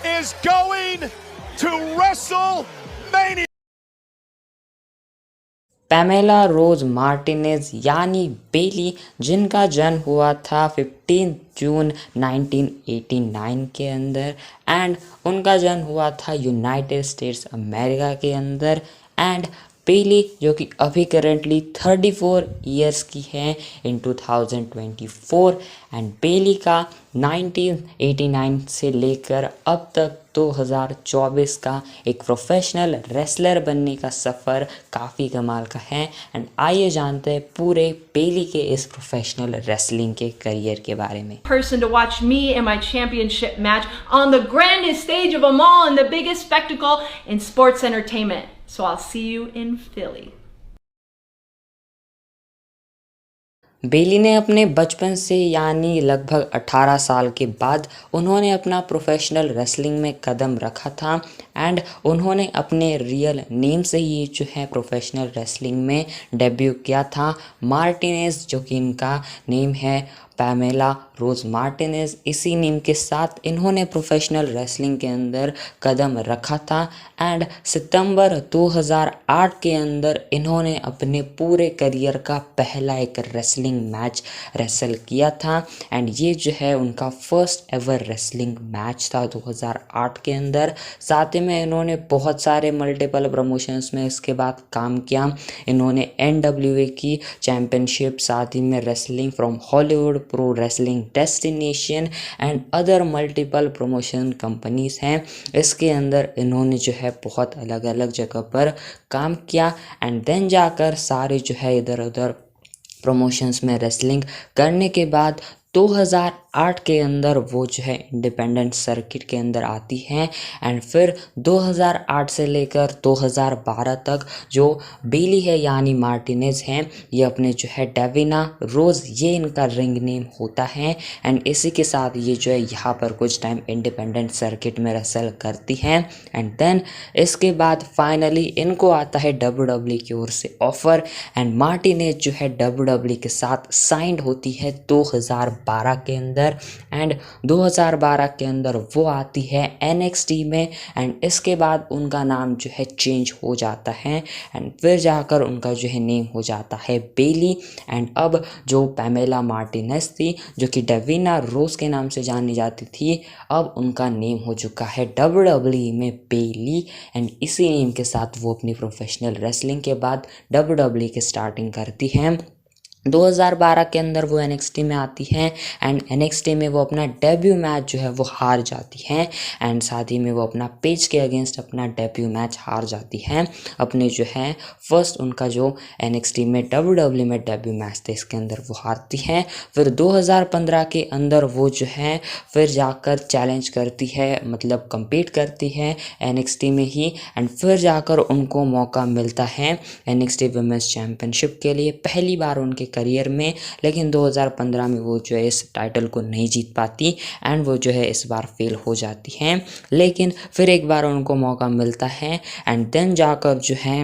is going to WrestleMania. Pamela Rose Martinez यानी Bayley, जिनका जन्म हुआ था 15 जून 1989 के अंदर एंड उनका जन्म हुआ था यूनाइटेड स्टेट्स अमेरिका के अंदर। एंड बेली जो कि अभी करेंटली 34 ईयर्स की है इन 2024 एंड बेली का 1989 से लेकर अब तक 2024 का एक प्रोफेशनल रेसलर बनने का सफ़र काफ़ी कमाल का है। एंड आइए जानते हैं पूरे बेली के इस प्रोफेशनल रेसलिंग के करियर के बारे में। Person to watch me and my championship match on the grandest stage of them all and the biggest spectacle in sports entertainment. So I'll see you in Philly. बेली ने अपने बचपन से यानी लगभग 18 साल के बाद उन्होंने अपना प्रोफेशनल रेसलिंग में कदम रखा था एंड उन्होंने अपने रियल नेम से ही जो है प्रोफेशनल रेसलिंग में डेब्यू किया था। मार्टिनेज जो कि इनका नेम है, पैमेला रोज मार्टिनेज, इसी नेम के साथ इन्होंने प्रोफेशनल रेसलिंग के अंदर कदम रखा था एंड सितंबर 2008 के अंदर इन्होंने अपने पूरे करियर का पहला एक रेसलिंग मैच रेसल किया था एंड ये जो है उनका फर्स्ट एवर रेसलिंग मैच था 2008 के अंदर। साथ ही में इन्होंने बहुत सारे मल्टीपल प्रमोशंस में इसके बाद काम किया। इन्होंने NWA की चैम्पियनशिप, साथ ही में wrestling from Hollywood, pro wrestling destination and other multiple promotion companies हैं। इसके अंदर इन्होंने जो है बहुत अलग अलग जगह पर काम किया एंड देन जाकर सारे जो है इधर उधर प्रमोशंस में रेसलिंग करने के बाद 2008 के अंदर वो जो है इंडिपेंडेंट सर्किट के अंदर आती हैं एंड फिर 2008 से लेकर 2012 तक जो बेली है यानी मार्टिनेज हैं, ये अपने जो है डेविना रोज, ये इनका रिंग नेम होता है एंड इसी के साथ ये जो है यहाँ पर कुछ टाइम इंडिपेंडेंट सर्किट में रेसल करती हैं एंड देन इसके बाद फाइनली इनको आता है WWE की ओर से ऑफर एंड मार्टिनेज जो है WWE के साथ साइंड होती है 2012 के अंदर एंड 2012 के अंदर वो आती है NXT में एंड इसके बाद उनका नाम जो है चेंज हो जाता है एंड फिर जाकर उनका जो है नेम हो जाता है बेली एंड अब जो पैमेला मार्टिनेज थी जो कि डेविना रोज के नाम से जानी जाती थी, अब उनका नेम हो चुका है WWE में बेली एंड इसी नेम के साथ वो अपनी प्रोफेशनल रेसलिंग के बाद WWE की स्टार्टिंग करती हैं। 2012 के अंदर वो NXT में आती हैं एंड NXT में वो अपना डेब्यू मैच जो है वो हार जाती हैं एंड साथ ही में वो अपना पेज के अगेंस्ट अपना डेब्यू मैच हार जाती हैं। अपने जो है फर्स्ट उनका जो NXT में WWE में डेब्यू मैच था इसके अंदर वो हारती हैं। फिर 2015 के अंदर वो जो है फिर जाकर चैलेंज करती है, मतलब compete करती है NXT में ही एंड फिर जाकर उनको मौका मिलता है NXT वुमेन्स चैम्पियनशिप के लिए पहली बार उनके करियर में, लेकिन 2015 में वो जो है इस टाइटल को नहीं जीत पाती एंड वो जो है इस बार फेल हो जाती हैं। लेकिन फिर एक बार उनको मौका मिलता है एंड देन जाकर जो है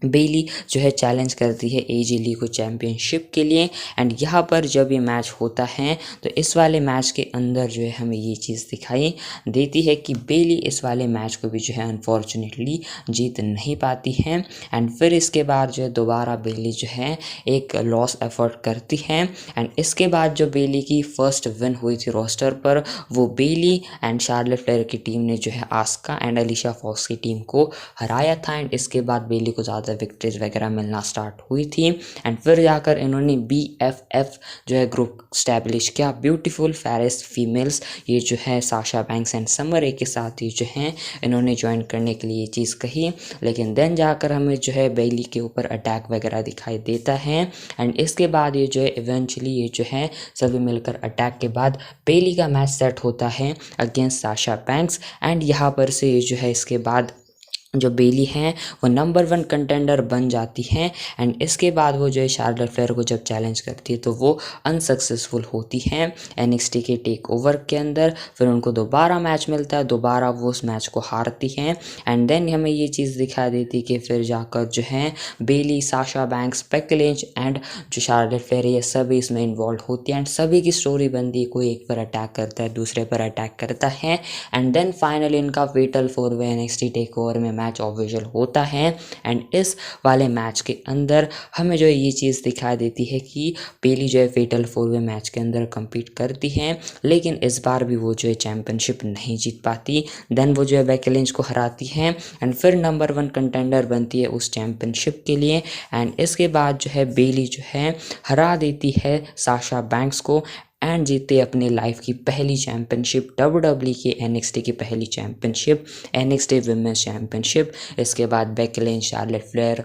बेली जो है चैलेंज करती है AJ ली को चैम्पियनशिप के लिए एंड यहाँ पर जब ये मैच होता है तो इस वाले मैच के अंदर जो है हमें ये चीज़ दिखाई देती है कि बेली इस वाले मैच को भी जो है अनफॉर्चुनेटली जीत नहीं पाती हैं एंड फिर इसके बाद जो है दोबारा बेली जो है एक लॉस एफर्ट करती है एंड इसके बाद जो बेली की फर्स्ट विन हुई थी रोस्टर पर, वो बेली एंड शार्लेट फ्लेयर की टीम ने जो है आस्का एंड अलीशा फॉक्स की टीम को हराया था एंड इसके बाद बेली को ज़्यादा विक्ट्रीज वगैरह मिलना स्टार्ट हुई थी एंड फिर जाकर इन्होंने BFF जो है ग्रुप स्टैब्लिश किया, ब्यूटीफुल फेरेस्ट फीमेल्स। ये जो है साशा बैंक्स एंड समर ए के साथ ही जो है इन्होंने ज्वाइन करने के लिए ये चीज़ कही, लेकिन देन जाकर हमें जो है बेली के ऊपर अटैक वगैरह दिखाई देता है एंड इसके बाद ये जो है इवेंचुअली ये जो है सभी मिलकर अटैक के बाद बेली का मैच सेट होता है अगेंस्ट साशा बैंक्स एंड यहाँ पर से ये जो है इसके बाद जो बेली हैं वो नंबर 1 कंटेंडर बन जाती हैं। एंड इसके बाद वो जो है शार्लेट फ्लेयर को जब चैलेंज करती है तो वो अनसक्सेसफुल होती हैं NXT के टेक ओवर के अंदर। फिर उनको दोबारा मैच मिलता है, दोबारा वो उस मैच को हारती हैं। एंड देन हमें ये चीज़ दिखा देती कि फिर जाकर जो है Bayley, Sasha Banks, Becky Lynch and जो शार्लेट फ्लेयर है ये सभी इसमें इन्वॉल्व होती हैं। एंड सभी की स्टोरी बनती है, कोई एक पर अटैक करता है, दूसरे पर अटैक करता है। एंड देन फाइनली इनका फेटल 4-वे NXT टेक ओवर में मैच ऑफिशियल होता है। एंड इस वाले मैच के अंदर हमें जो है ये चीज़ दिखाई देती है कि बेली जो है फेटल 4-वे मैच के अंदर compete करती हैं, लेकिन इस बार भी वो जो है चैम्पियनशिप नहीं जीत पाती। देन वो जो है बेकी लिंच को हराती हैं एंड फिर नंबर 1 कंटेंडर बनती है उस चैम्पियनशिप के लिए। एंड इसके बाद जो है बेली जो है हरा देती है साशा बैंक्स को एंड जीते अपनी लाइफ की पहली चैम्पियनशिप, WWE की NXT की पहली चैम्पियनशिप, NXT विमेंस चैम्पियनशिप। इसके बाद Becky Lynch, Charlotte Flair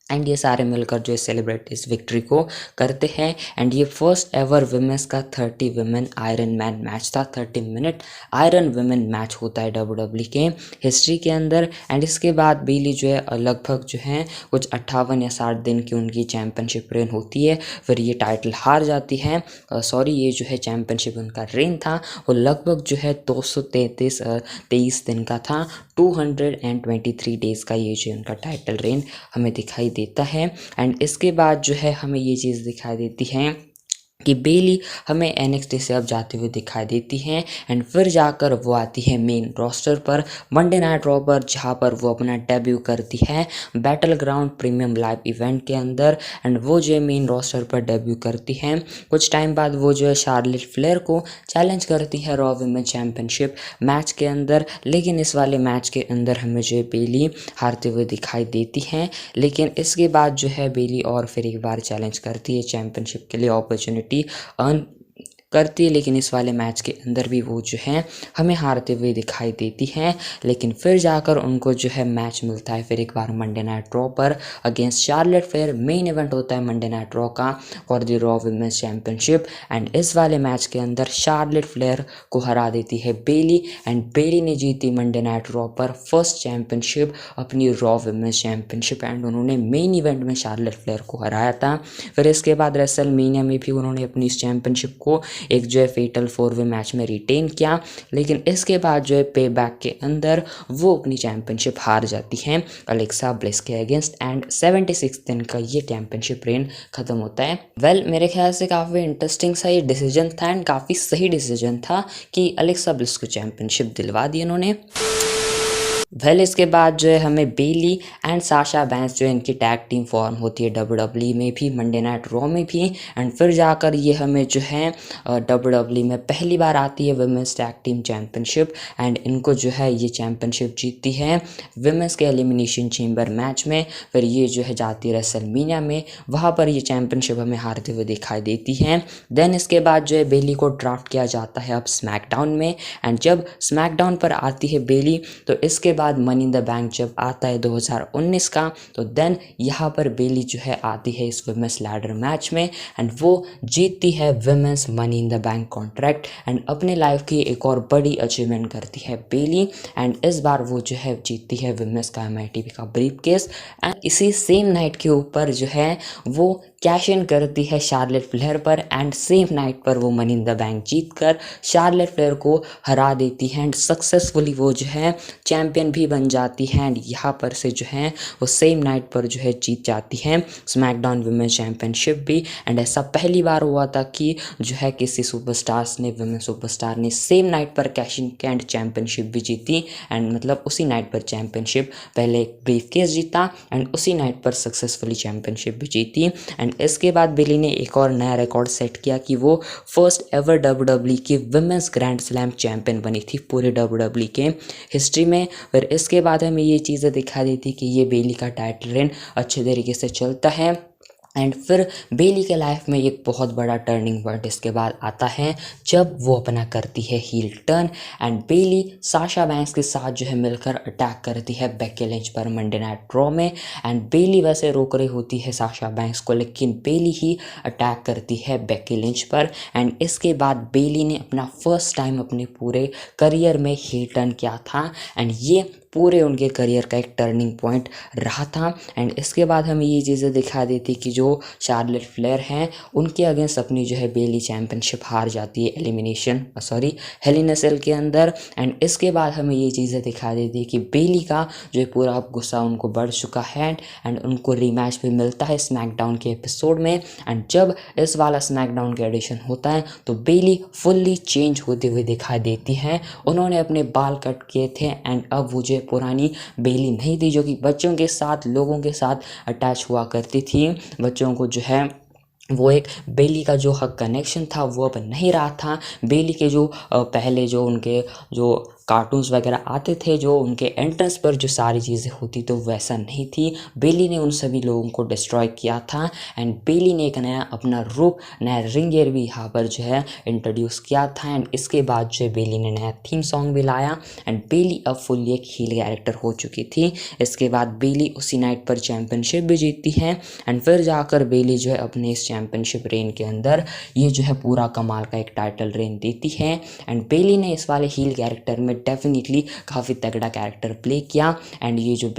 and ये सारे मिलकर जो है सेलिब्रेट इस विक्ट्री को करते हैं। एंड ये फर्स्ट एवर विमेंस का 30 विमेन आयरन मैन मैच था। 30 मिनट आयरन विमेन मैच होता है WWE के हिस्ट्री के अंदर। एंड इसके बाद बेली जो है लगभग जो है कुछ 58 या 60 दिन की उनकी चैम्पियनशिप रेन होती है। फिर ये टाइटल हार जाती है। ये जो है चैम्पियनशिप उनका रेन था वो लगभग जो है 223 दिन का था। 223 डेज़ का ये जो उनका टाइटल रेन हमें दिखाई देता है। एंड इसके बाद जो है हमें ये चीज़ दिखाई देती है कि बेली हमें NXT से अब जाते हुए दिखाई देती हैं। एंड फिर जाकर वो आती है मेन रोस्टर पर, मंडे नाइट रॉ पर, जहाँ पर वो अपना डेब्यू करती है battle ground premium live event के अंदर। एंड वो जो है मेन रोस्टर पर डेब्यू करती हैं। कुछ टाइम बाद वो जो है शार्लेट फ्लेयर को चैलेंज करती है रॉ विमेंस चैम्पियनशिप मैच के अंदर, लेकिन इस वाले मैच के अंदर हमें जो है बेली हारते हुए दिखाई देती हैं। लेकिन इसके बाद जो है बेली और फिर एक बार चैलेंज करती है चैम्पियनशिप के लिए, अपॉर्चुनिटी अर्न करती है, लेकिन इस वाले मैच के अंदर भी वो जो है हमें हारते हुए दिखाई देती हैं। लेकिन फिर जाकर उनको जो है मैच मिलता है फिर एक बार मंडे नाइट रॉ पर against Charlotte Flair. Main event होता है मंडे नाइट रॉ का for the raw women's championship. And इस वाले मैच के अंदर शार्लेट फ्लेयर को हरा देती है बेली। एंड बेली ने जीती मंडे नाइट रॉ पर फर्स्ट चैम्पियनशिप, अपनी रॉ विमेंस चैम्पियनशिप। एंड उन्होंने मेन इवेंट में शार्लेट फ्लेयर को हराया था। फिर इसके बाद रेसलमेनिया में भी उन्होंने अपनी इस चैम्पियनशिप को एक जो है फेटल 4-वे मैच में रिटेन किया। लेकिन इसके बाद जो है पे बैक के अंदर वो अपनी चैम्पियनशिप हार जाती हैं अलेक्सा ब्लिस के अगेंस्ट। एंड 76 दिन का ये चैम्पियनशिप रेन खत्म होता है। मेरे ख्याल से काफ़ी इंटरेस्टिंग सा ये डिसीजन था एंड काफ़ी सही डिसीजन था कि अलेक्सा ब्लिस को चैम्पियनशिप दिलवा दी उन्होंने। इसके बाद जो है हमें बेली एंड साशा बैंक्स जो है इनकी टैग टीम फॉर्म होती है WWE में भी, मंडे नाइट रॉ में भी। एंड फिर जाकर ये हमें जो है WWE में पहली बार आती है women's tag team championship. And इनको जो है ये चैम्पियनशिप जीतती है विमेंस के एलिमिनेशन चेंबर मैच में। फिर ये जो है जाती है रेसलमेनिया में, वहाँ पर ये चैम्पियनशिप हमें हारते हुए दिखाई देती है। देन इसके बाद जो है बेली को ड्राफ्ट किया जाता है अब स्मैकडाउन में। एंड जब स्मैकडाउन पर आती है बेली तो इसके बाद मनी इन द बैंक जब आता है 2019 का, तो देन यहाँ पर बेली जो है आती है इस विमेंस लैडर मैच में। एंड वो जीतती है women's money in the bank contract. And अपने लाइफ की एक और बड़ी अचीवमेंट करती है बेली। एंड इस बार वो जो है जीतती है विमेंस का MITV का ब्रीफकेस। एंड इसी सेम नाइट के ऊपर जो है वो कैश इन करती है शार्लेट फ्लेयर पर। एंड सेम नाइट पर वो मनी इन द बैंक जीत कर शार्लेट फ्लेयर को हरा देती है। एंड सक्सेसफुली वो जो है चैम्पियन भी बन जाती है। एंड यहाँ पर से जो है वो सेम नाइट पर जो है जीत जाती है स्मैकडाउन विमेंस चैम्पियनशिप भी। एंड ऐसा पहली बार हुआ था कि जो है किसी सुपरस्टार्स ने, विमेन सुपरस्टार ने सेम नाइट पर कैश इन एंड चैम्पियनशिप भी जीती। एंड मतलब उसी नाइट पर चैम्पियनशिप, पहले एक ब्रीफकेस जीता एंड उसी नाइट पर सक्सेसफुली चैम्पियनशिप भी जीती। एंड इसके बाद बेली ने एक और नया रिकॉर्ड सेट किया कि वो फर्स्ट एवर WWE की विमेंस ग्रैंड स्लैम चैंपियन बनी थी पूरे WWE के हिस्ट्री में। फिर इसके बाद हमें ये चीज़ें दिखा दी थी कि ये बेली का टाइटल रेन अच्छे तरीके से चलता है। एंड फिर बेली के लाइफ में एक बहुत बड़ा टर्निंग पॉइंट इसके बाद आता है जब वो अपना करती है heel turn. And Bayley Sasha Banks के साथ जो है मिलकर अटैक करती है बेकी लिंच पर मंडे नाइट रॉ में। एंड बेली वैसे रोक रही होती है साशा बैंक्स को, लेकिन बेली ही अटैक करती है बेकी लिंच पर। एंड इसके बाद बेली ने अपना फर्स्ट टाइम अपने पूरे करियर में हील टर्न किया था। एंड ये पूरे उनके करियर का एक टर्निंग पॉइंट रहा था। एंड इसके बाद हमें ये चीज़ें दिखा देती कि जो शार्लेट फ्लेयर हैं उनके अगेंस्ट अपनी जो है बेली चैम्पियनशिप हार जाती है हेल इन अ सेल के अंदर। एंड इसके बाद हमें ये चीज़ें दिखा देती है कि बेली का जो है पूरा गुस्सा उनको बढ़ चुका है एंड उनको रीमैच भी मिलता है स्मैकडाउन के एपिसोड में। एंड जब इस वाला स्मैकडाउन का एडिशन होता है तो बेली फुल्ली चेंज होते हुए दिखाई देती हैं। उन्होंने अपने बाल कट किए थे एंड अब वो जो पुरानी बेली नहीं थी जो कि बच्चों के साथ लोगों के साथ अटैच हुआ करती थी। बच्चों को जो है वो एक बेली का जो हक कनेक्शन था वो अब नहीं रहा था। बेली के जो पहले जो उनके जो कार्टून्स वगैरह आते थे जो उनके एंट्रेंस पर जो सारी चीज़ें होती तो वैसा नहीं थी। बेली ने उन सभी लोगों को डिस्ट्रॉय किया था एंड बेली ने एक नया अपना रूप नया रिंग गियर भी यहाँ पर जो है इंट्रोड्यूस किया था। एंड इसके बाद जो है बेली ने नया थीम सॉन्ग भी लाया एंड बेली अब फुल्ली एक हील कैरेक्टर हो चुकी थी। इसके बाद बेली उसी नाइट पर चैम्पियनशिप भी जीतती है एंड फिर जाकर बेली जो है अपने इस चैम्पियनशिप रेन के अंदर ये जो है पूरा कमाल का एक टाइटल रेन देती है। एंड बेली ने इस वाले हील कैरेक्टर में डेफिनेटली काफ़ी तगड़ा कैरेक्टर प्ले किया। एंड ये जो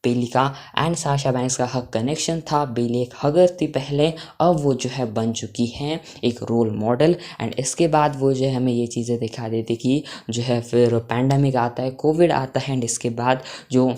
बेली का एंड साशा बैंक्स का हक कनेक्शन था। बेली एक हगर थी पहले, अब वो जो है बन चुकी हैं एक रोल मॉडल। एंड इसके बाद वो जो है हमें ये चीज़ें दिखा देती कि जो है फिर पैंडमिक आता है, कोविड आता है एंड इसके बाद जो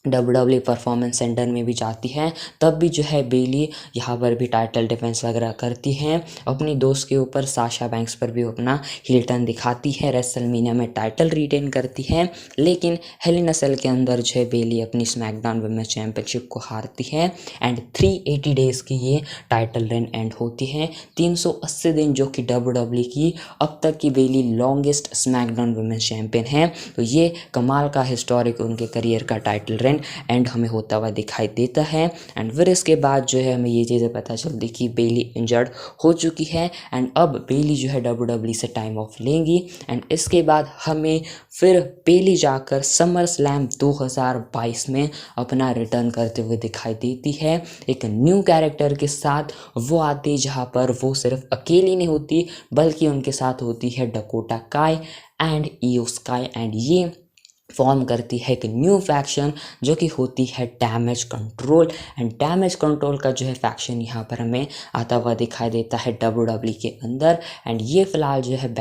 WWE परफॉर्मेंस सेंटर में भी जाती है तब भी जो है बेली यहाँ पर भी टाइटल डिफेंस वगैरह करती हैं अपनी दोस्त के ऊपर। साशा बैंक्स पर भी अपना हील टर्न दिखाती है, रेसलमेनिया में टाइटल रिटेन करती है। लेकिन हेल इन अ सेल के अंदर जो है बेली अपनी स्मैकडाउन वुमेन्स चैंपियनशिप को हारती है एंड 380 डेज़ की ये टाइटल रेन एंड होती है। 380 दिन जो कि WWE की अब तक की बेली लॉन्गेस्ट स्मैकडाउन वुमेन्स चैंपियन है। तो ये कमाल का हिस्टोरिक उनके करियर का टाइटल रेन एंड हमें होता हुआ दिखाई देता है। एंड फिर इसके बाद जो है हमें ये चीज़ें पता चलती कि बेली इंजर्ड हो चुकी है एंड अब बेली जो है WWE से टाइम ऑफ लेंगी। एंड इसके बाद हमें फिर बेली जाकर समर स्लैम 2022 में अपना रिटर्न करते हुए दिखाई देती है एक न्यू कैरेक्टर के साथ। वो आती जहाँ पर वो सिर्फ अकेली नहीं होती बल्कि उनके साथ होती है डकोटा काय एंड इयो स्काई एंड ये फॉर्म करती है एक न्यू फैक्शन जो कि होती है damage control. And damage control का जो है फैक्शन यहाँ पर हमें आता हुआ दिखाई देता है WWE के अंदर। एंड ये फ़िलहाल जो है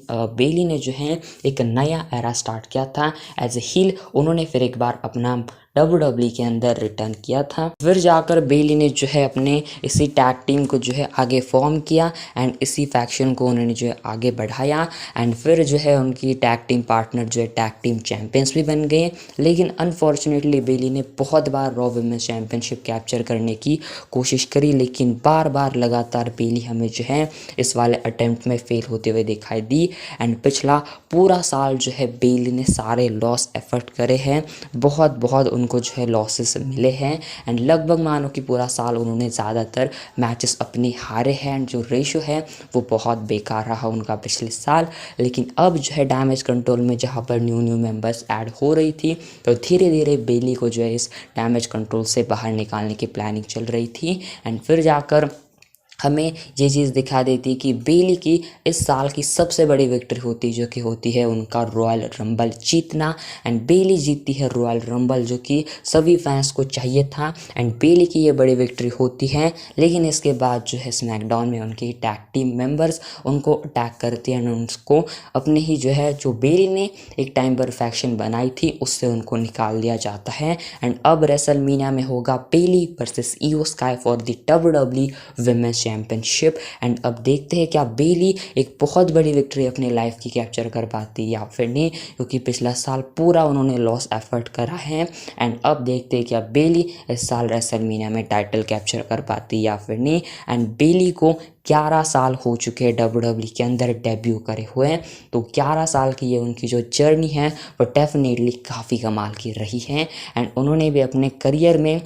बेली ने जो है एक नया एरा स्टार्ट किया था एज ए हील। उन्होंने फिर एक बार अपना WWE के अंदर रिटर्न किया था। फिर जाकर बेली ने जो है अपने इसी टैग टीम को जो है आगे फॉर्म किया एंड इसी फैक्शन को उन्होंने जो है आगे बढ़ाया। एंड फिर जो है उनकी टैग टीम पार्टनर जो है टैग टीम चैंपियंस भी बन गए। लेकिन अनफॉर्चुनेटली बेली ने बहुत बार रॉ वुमेन्स चैंपियनशिप कैप्चर करने की कोशिश करी लेकिन बार बार लगातार बेली हमें जो है इस वाले अटेम्प्ट में फेल होते हुए दिखाई दी। एंड पिछला पूरा साल जो है बेली ने सारे लॉस एफर्ट करे हैं, बहुत उनको जो है लॉसेस मिले हैं एंड लगभग मानो कि पूरा साल उन्होंने ज़्यादातर मैचेस अपने हारे हैं एंड जो रेशो है वो बहुत बेकार रहा उनका पिछले साल। लेकिन अब जो है डैमेज कंट्रोल में जहाँ पर न्यू मेंबर्स ऐड हो रही थी तो धीरे धीरे बेली को जो है इस डैमेज कंट्रोल से बाहर निकालने की प्लानिंग चल रही थी। एंड फिर जाकर हमें ये चीज़ दिखा देती कि बेली की इस साल की सबसे बड़ी विक्ट्री होती जो कि होती है उनका रॉयल रंबल जीतना। एंड बेली जीतती है रॉयल रंबल जो कि सभी फैंस को चाहिए था एंड बेली की ये बड़ी विक्ट्री होती है। लेकिन इसके बाद जो है स्मैकडाउन में उनकी टैग टीम मेंबर्स उनको अटैक करती हैं एंड उनको अपने ही जो है जो बेली ने एक टाइम पर फैक्शन बनाई थी उससे उनको निकाल दिया जाता है। एंड अब रेसलमेनिया में होगा Bayley versus Iyo Sky for the WWE women's championship. And अब देखते हैं क्या बेली एक बहुत बड़ी विक्ट्री अपने लाइफ की कैप्चर कर पाती या फिर नहीं, क्योंकि पिछला साल पूरा उन्होंने लॉस एफर्ट करा है। एंड अब देखते हैं क्या बेली इस साल रेसलमेनिया में टाइटल कैप्चर कर पाती या फिर नहीं। एंड बेली को 11 साल हो चुके हैं WWE के अंदर डेब्यू करे हुए, तो 11 साल की ये उनकी जो जर्नी है वो डेफिनेटली काफ़ी कमाल की रही है। एंड उन्होंने भी अपने करियर में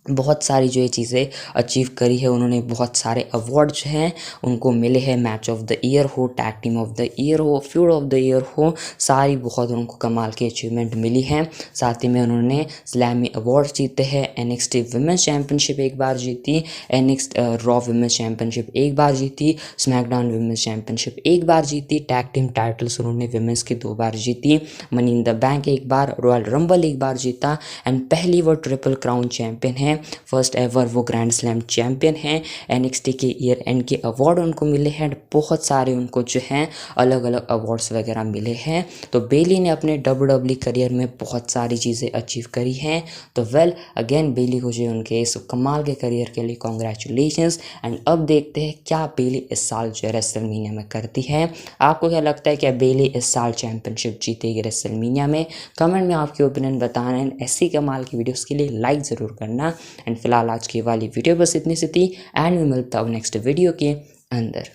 बहुत सारी जो ये चीज़ें अचीव करी है उन्होंने। बहुत सारे अवार्ड जो हैं उनको मिले हैं, मैच ऑफ द ईयर हो, tag team of the year हो, फ्यूड ऑफ द ईयर हो, सारी बहुत उनको कमाल की अचीवमेंट मिली है। साथ ही में उन्होंने स्लैमी अवार्ड जीते हैं, NXT विमेंस चैम्पियनशिप एक बार जीती, रॉ विमेंस चैम्पियनशिप एक बार जीती, स्मैकडाउन विमेंस चैम्पियनशिप एक बार जीती, टैग टीम टाइटल्स उन्होंने विमेंस की 2 बार जीती, मनी इन द बैंक एक बार, रॉयल रंबल एक बार जीता एंड पहली वो ट्रिपल क्राउन चैम्पियन है, फर्स्ट एवर वो ग्रैंड स्लैम चैम्पियन है। NXT के ईयर एंड के अवार्ड उनको मिले हैं, बहुत सारे उनको जो हैं अलग अलग अवार्ड्स वगैरह मिले हैं। तो बेली ने अपने WWE करियर में बहुत सारी चीज़ें अचीव करी हैं। तो वेल अगेन बेली को जो उनके इस कमाल के करियर के लिए कॉन्ग्रेचुलेशंस। एंड अब देखते हैं क्या बेली इस साल जो रेसलमेनिया में करती है। आपको क्या लगता है, क्या बेली इस साल चैम्पियनशिप जीतेगी रेसलमेनिया में? कमेंट में आपकी ओपिनियन बताना एंड ऐसी कमाल की वीडियोस के लिए लाइक ज़रूर करना। एंड फिलहाल आज की वाली वीडियो बस इतनी सी थी एंड मैं मिलता हूँ नेक्स्ट वीडियो के अंदर।